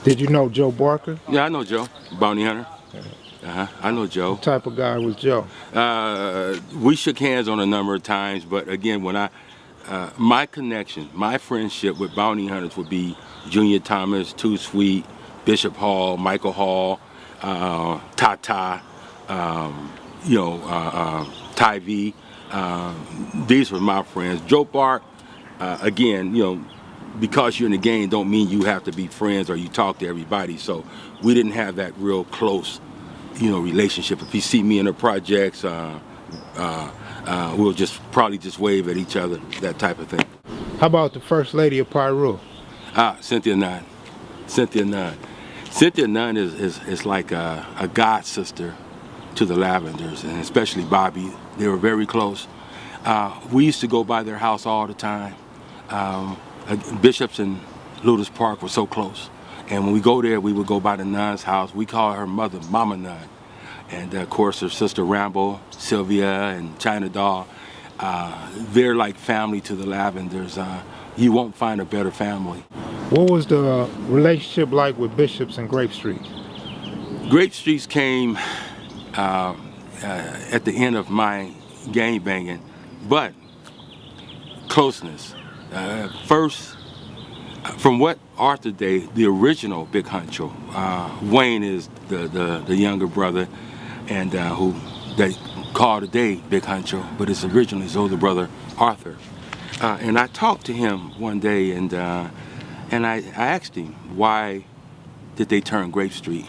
Did you know Joe Barker? Yeah, I know Joe, bounty hunter. I know Joe. What type of guy was Joe? We shook hands on a number of times, but again, when my connection, my friendship with bounty hunters would be Junior Thomas, Too Sweet, Bishop Hall, Michael Hall, Tata, Ty V. These were my friends. Joe Bark, again, because you're in the game don't mean you have to be friends or you talk to everybody. So we didn't have that real close, relationship. If you see me in the projects, we'll probably just wave at each other, that type of thing. How about the First Lady of Pyro? Cynthia Nunn. Cynthia Nunn. Cynthia Nunn is like a god sister to the Lavenders, and especially Bobby. They were very close. We used to go by their house all the time. Bishops and Ludus Park were so close. And when we go there, we would go by the Nunn's house. We call her mother Mama Nunn. And of course, her sister Rambo, Sylvia, and China Doll. They're like family to the Lavenders. You won't find a better family. What was the relationship like with Bishops and Grape Street? Grape Streets came at the end of my gang banging, but closeness. First, from what Arthur Day, the original Big Hauncho, Wayne is the younger brother, and who they call today Big Hauncho, but it's originally his older brother Arthur. And I talked to him one day, and I asked him why did they turn Grape Street,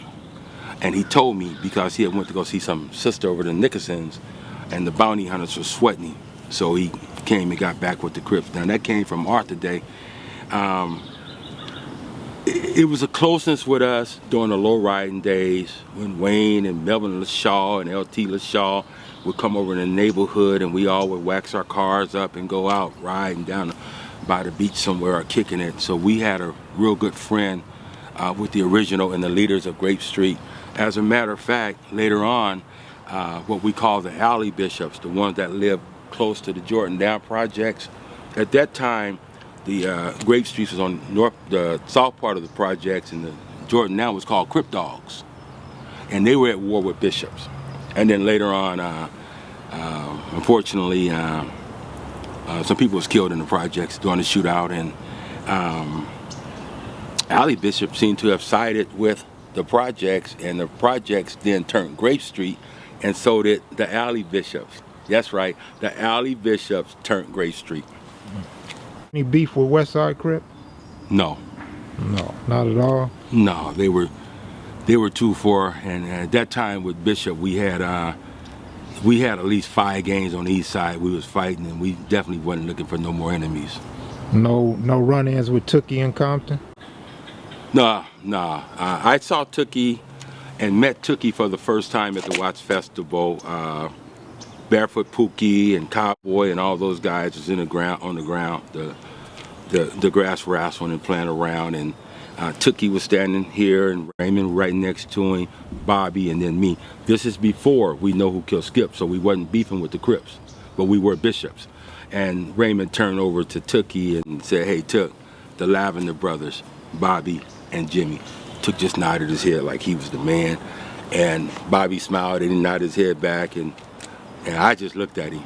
and he told me because he had went to go see some sister over the Nickersons, and the bounty hunters were sweating him, so he came and got back with the Crips. Now that came from Arthur Day. It was a closeness with us during the low riding days when Wayne and Melvin LaShaw and LT LaShaw would come over in the neighborhood, and we all would wax our cars up and go out riding down by the beach somewhere or kicking it. So we had a real good friend with the original and the leaders of Grape Street. As a matter of fact, later on, what we call the alley bishops, the ones that lived close to the Jordan Down projects, at that time, the Grape Street was on the south part of the projects, and the Jordan Down was called Crip Dogs, and they were at war with Bishops. And then later on, unfortunately, some people was killed in the projects during the shootout, and alley Bishop seemed to have sided with the projects, and the projects then turned Grape Street, and so did the alley Bishops. That's right, the alley Bishops turned Grape Street. Any beef with Westside Crip? No. No, not at all? No, they were 2-4, and at that time with Bishop, we had at least 5 gangs on the east side we was fighting, and we definitely wasn't looking for no more enemies. No run-ins with Tookie in Compton? Nah. I saw Tookie and met Tookie for the first time at the Watts Festival. Barefoot Pookie and Cowboy and all those guys was on the ground, the grass wrestling and playing around, and Tookie was standing here, and Raymond right next to him, Bobby, and then me. This is before we know who killed Skip, so we wasn't beefing with the Crips, but we were Bishops. And Raymond turned over to Tookie and said, "Hey, Took, the Lavender brothers, Bobby and Jimmy." Took just nodded his head like he was the man, and Bobby smiled and he nodded his head back, and I just looked at him.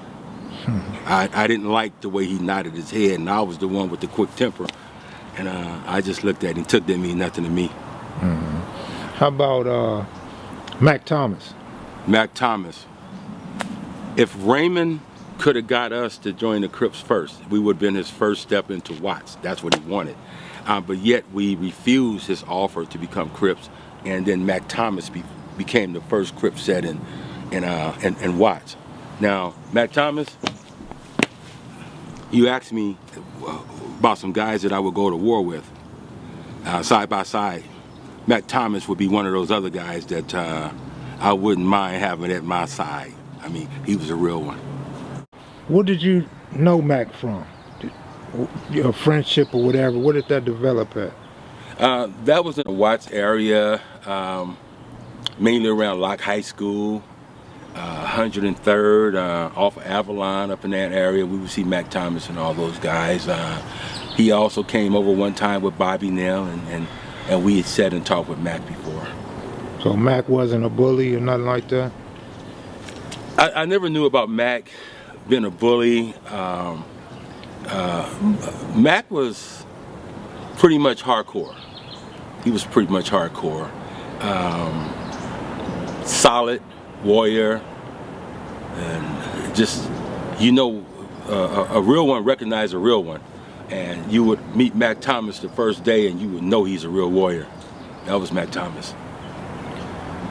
I didn't like the way he nodded his head, and I was the one with the quick temper. And I just looked at him. Took didn't mean nothing to me. How about Mack Thomas? Mack Thomas. If Raymond could have got us to join the Crips first, we would have been his first step into Watts. That's what he wanted. But yet we refused his offer to become Crips, and then Mack Thomas became the first Crip set in Watts. Now, Mack Thomas, you asked me about some guys that I would go to war with, side by side. Mack Thomas would be one of those other guys that I wouldn't mind having at my side. I mean, he was a real one. What did you know Mack from? Your friendship or whatever, where did that develop at? That was in the Watts area, mainly around Locke High School. 103rd, off of Avalon, up in that area. We would see Mack Thomas and all those guys. He also came over one time with Bobby Nell, and and we had sat and talked with Mack before. So Mac wasn't a bully or nothing like that? I never knew about Mack being a bully. Mack was pretty much hardcore. He was pretty much hardcore. Solid warrior, and just, you know, a real one recognized a real one. And you would meet Mack Thomas the first day and you would know he's a real warrior. That was Mack Thomas.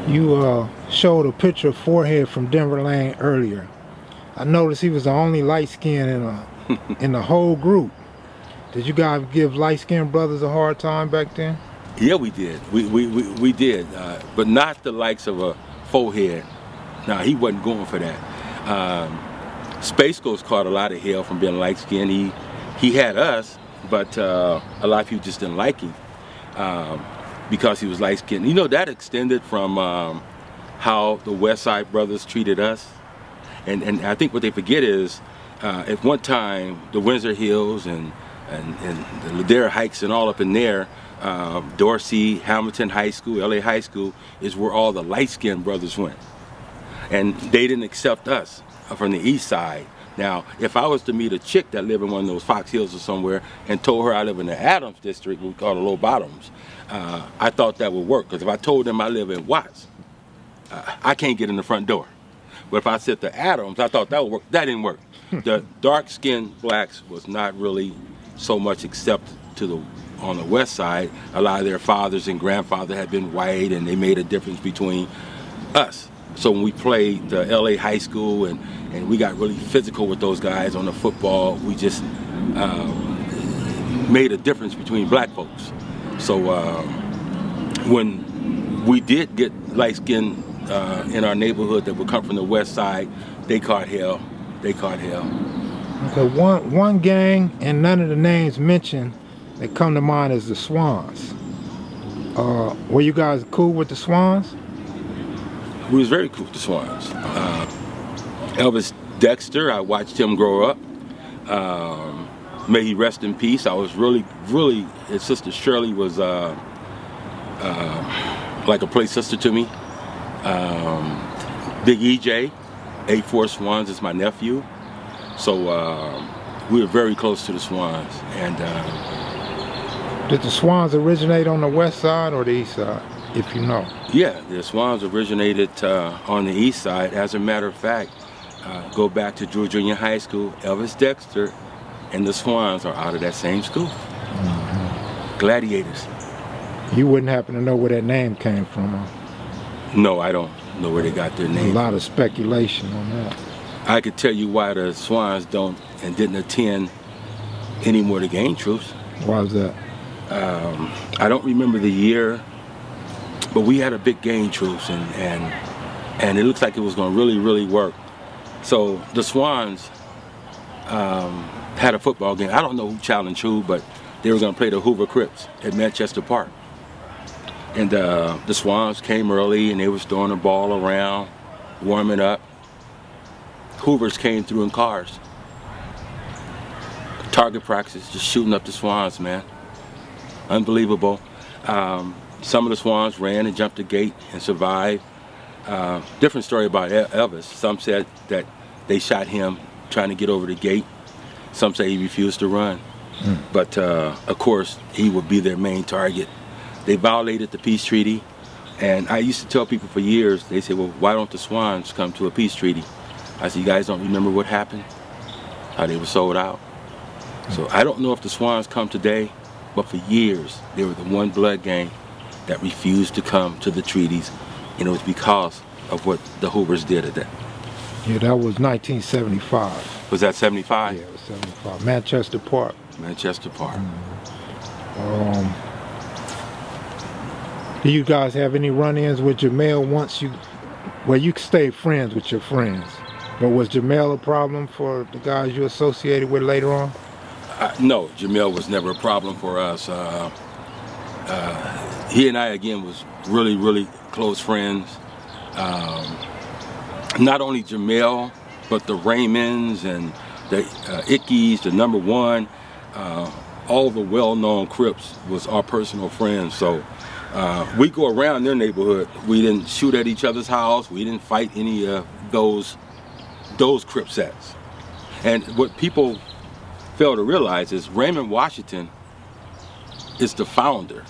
You showed a picture of Forehead from Denver Lane earlier. I noticed he was the only light skin in the whole group. Did you guys give light skinned brothers a hard time back then? Yeah, we did. We did, but not the likes of a Forehead. No, he wasn't going for that. Space Ghost caught a lot of hell from being light skinned. He had us, but a lot of people just didn't like him because he was light skinned. You know, that extended from how the West Side brothers treated us. And I think what they forget is at one time, the Windsor Hills and the LADERA hikes and all up in there, Dorsey, Hamilton High School, LA High School, is where all the light-skinned brothers went. And they didn't accept us from the east side. Now, if I was to meet a chick that lived in one of those Fox Hills or somewhere and told her I live in the Adams district, we call the Low Bottoms, I thought that would work. Because if I told them I live in Watts, I can't get in the front door. But if I said the Adams, I thought that would work. That didn't work. The dark-skinned blacks was not really so much accepted on the west side. A lot of their fathers and grandfathers had been white, and they made a difference between us. So when we played the LA high school and we got really physical with those guys on the football, we just made a difference between black folks. So when we did get light skin in our neighborhood that would come from the west side, they caught hell. They caught hell. Okay, one gang, and none of the names mentioned that come to mind is the Swans. Were you guys cool with the Swans? We was very cool with the Swans. Elvis Dexter, I watched him grow up. May he rest in peace. I was really, his sister Shirley was like a play sister to me. Big EJ, 8-4 Swans, is my nephew. So we were very close to the Swans. And did the Swans originate on the west side or the east side, if you know? Yeah, the Swans originated on the east side. As a matter of fact, go back to Drew Junior High School, Elvis Dexter and the Swans are out of that same school. Mm-hmm. Gladiators. You wouldn't happen to know where that name came from, huh? No, I don't know where they got their name. A lot of speculation on that. I could tell you why the Swans don't and didn't attend any more of the game troops. Why is that? I don't remember the year, but we had a big game troops and it looks like it was going to really work. So the Swans had a football game. I don't know who challenged who, but they were going to play the Hoover Crips at Manchester Park. And the Swans came early and they was throwing the ball around, warming up. Hoovers came through in cars. Target practice, just shooting up the Swans, man. Unbelievable. Some of the Swans ran and jumped the gate and survived. Different story about Elvis. Some said that they shot him trying to get over the gate. Some say he refused to run. But of course, he would be their main target. They violated the peace treaty. And I used to tell people for years, they said, well, why don't the Swans come to a peace treaty? I said, you guys don't remember what happened? How they were sold out. So I don't know if the Swans come today, but for years, they were the one blood gang that refused to come to the treaties. And it was because of what the Hoovers did at that. Yeah, that was 1975. Was that 75? Yeah, it was 75. Manchester Park. Manchester Park. Do you guys have any run-ins with Jamel well, you stayed friends with your friends, but was Jamel a problem for the guys you associated with later on? No, Jamel was never a problem for us. He and I, again, was really close friends. Not only Jamel, but the Raymonds and the Ickies, the number one. all the well-known Crips was our personal friends. So we go around their neighborhood. We didn't shoot at each other's house. We didn't fight any of those Crip sets. And what people fail to realize is Raymond Washington is the founder,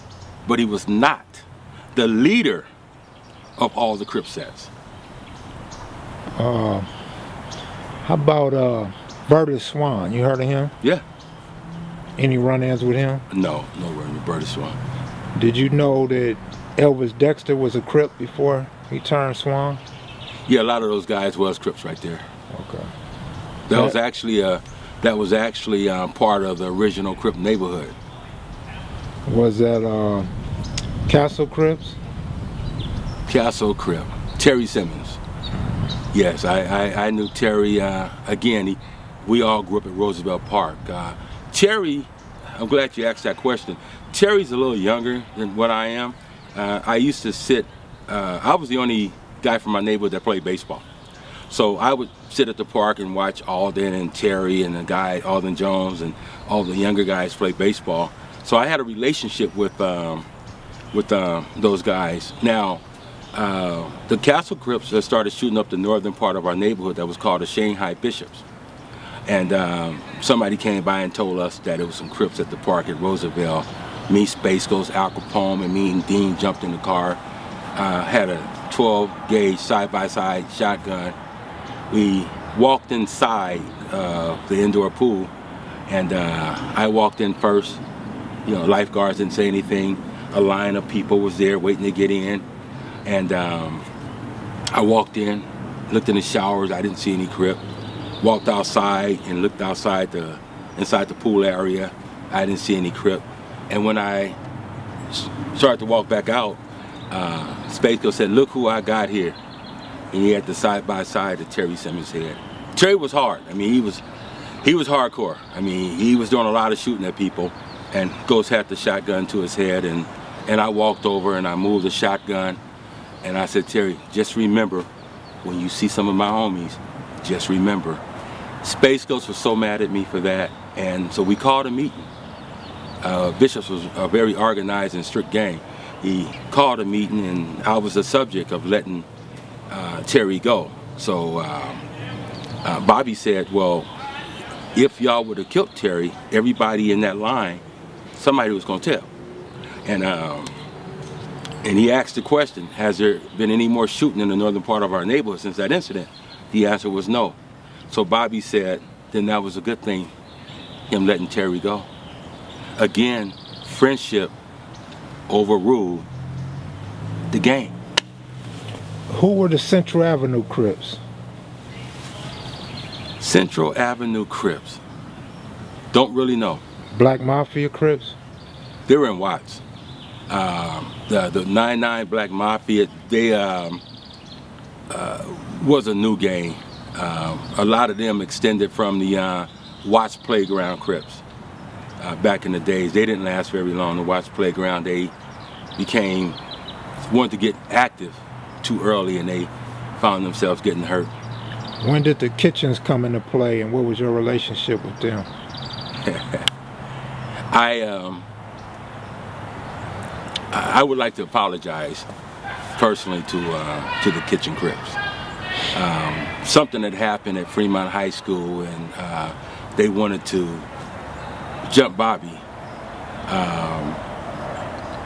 but he was not the leader of all the Crip sets. How about Bertie Swan? You heard of him? Yeah. Any run-ins with him? No Bertie Swan. Did you know that Elvis Dexter was a Crip before he turned Swan? Yeah, a lot of those guys was Crips right there. Okay. That was actually part of the original Crip neighborhood. Was that Castle Crips? Castle Crip. Terry Simmons. Yes, I knew Terry. Again, we all grew up at Roosevelt Park. Terry, I'm glad you asked that question. Terry's a little younger than what I am. I used to sit, I was the only guy from my neighborhood that played baseball. So I would sit at the park and watch Alden and Terry and the guy, Alden Jones, and all the younger guys play baseball. So I had a relationship with those guys. Now, the Castle Crips that started shooting up the northern part of our neighborhood that was called the Shanghai Bishops. And somebody came by and told us that it was some Crips at the park at Roosevelt. Me, Space Ghost, Al Capone, and me and Dean jumped in the car, had a 12-gauge side-by-side shotgun. We walked inside the indoor pool, and I walked in first. You know, lifeguards didn't say anything. A line of people was there waiting to get in. And I walked in, looked in the showers, I didn't see any Crip. Walked outside and looked inside the pool area, I didn't see any Crip. And when I started to walk back out, Space Ghost said, "Look who I got here." And he had the side-by-side that Terry Simmons had. Terry was hard. I mean, he was hardcore. I mean, he was doing a lot of shooting at people. And Ghost had the shotgun to his head, and I walked over and I moved the shotgun. And I said, "Terry, just remember, when you see some of my homies, just remember." Space Ghost was so mad at me for that, and so we called a meeting. Bishops was a very organized and strict gang. He called a meeting, and I was the subject of letting Terry go. So Bobby said, "Well, if y'all would have killed Terry, everybody in that line, somebody was going to tell." And he asked the question, "Has there been any more shooting in the northern part of our neighborhood since that incident?" The answer was no. So Bobby said, then that was a good thing, him letting Terry go. Again, friendship overruled the game. Who were the Central Avenue Crips? Central Avenue Crips. Don't really know. Black Mafia Crips? They were in Watts. The 99 Black Mafia, they was a new gang. A lot of them extended from the Watts Playground Crips. Back in the days, they didn't last very long. The Watts Playground, they wanted to get active too early, and they found themselves getting hurt. When did the Kitchens come into play, and what was your relationship with them? I would like to apologize personally to the Kitchen Crips. Something had happened at Fremont High School, and they wanted to jump Bobby.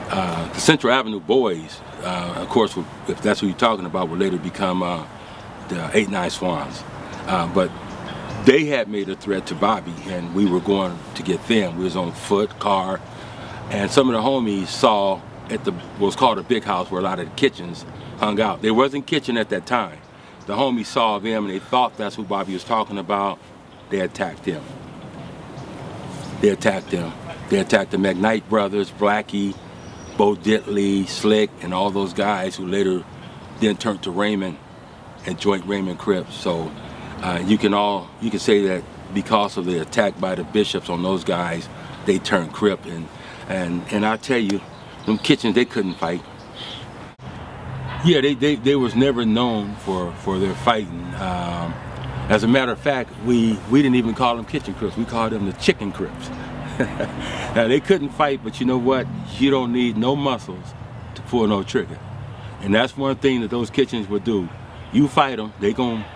The Central Avenue boys, of course, if that's who you're talking about, would later become the 8-9 Swans. But they had made a threat to Bobby, and we were going to get them. We was on foot, car, and some of the homies saw at what was called a big house where a lot of the Kitchens hung out. There wasn't Kitchen at that time. The homies saw them, and they thought that's who Bobby was talking about. They attacked him. They attacked him. They attacked the McKnight brothers, Blackie, Bo Diddley, Slick, and all those guys who later then turned to Raymond and joined Raymond Crips. So you can say that because of the attack by the Bishops on those guys, they turned Crip. And I tell you, them Kitchens, they couldn't fight. Yeah, they was never known for their fighting. As a matter of fact, we didn't even call them Kitchen Crips. We called them the Chicken Crips. Now they couldn't fight, but you know what? You don't need no muscles to pull no trigger. And that's one thing that those kitchens would do. You fight them,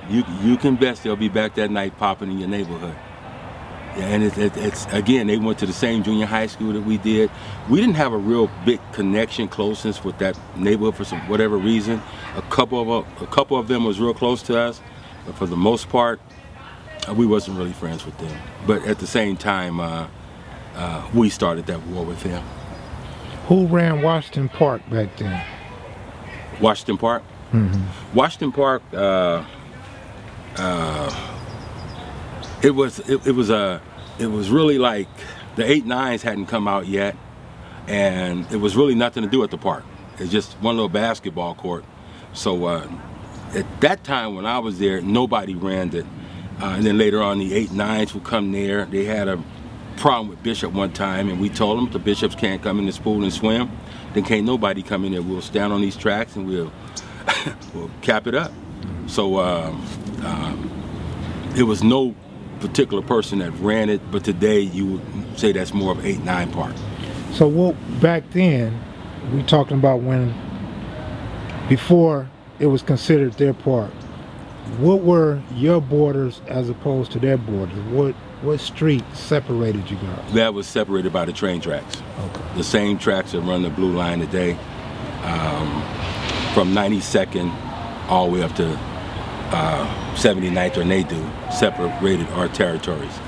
you can bet they'll be back that night popping in your neighborhood. Yeah, and it's again, they went to the same junior high school that we did. We didn't have a real big connection, closeness with that neighborhood for whatever reason. A couple of them was real close to us, but for the most part, we wasn't really friends with them. But at the same time, we started that war with them. Who ran Washington Park back then? Washington Park? Mm-hmm. Washington Park, it was really like the 8-9s hadn't come out yet, and it was really nothing to do at the park. It's just one little basketball court. So at that time when I was there, nobody ran it. And then later on, the 8-9s would come there. They had a problem with Bishop one time, and we told them the Bishops can't come in this pool and swim. Then can't nobody come in there. We'll stand on these tracks and we'll cap it up. So it was no particular person that ran it, but today you would say that's more of 8-9 park. So what back then, we talking about when before it was considered their park, what were your borders as opposed to their borders? What street separated you guys? That was separated by the train tracks. Okay. The same tracks that run the Blue Line today, from 92nd all the way up to 79th, or Nadu, separated our territories.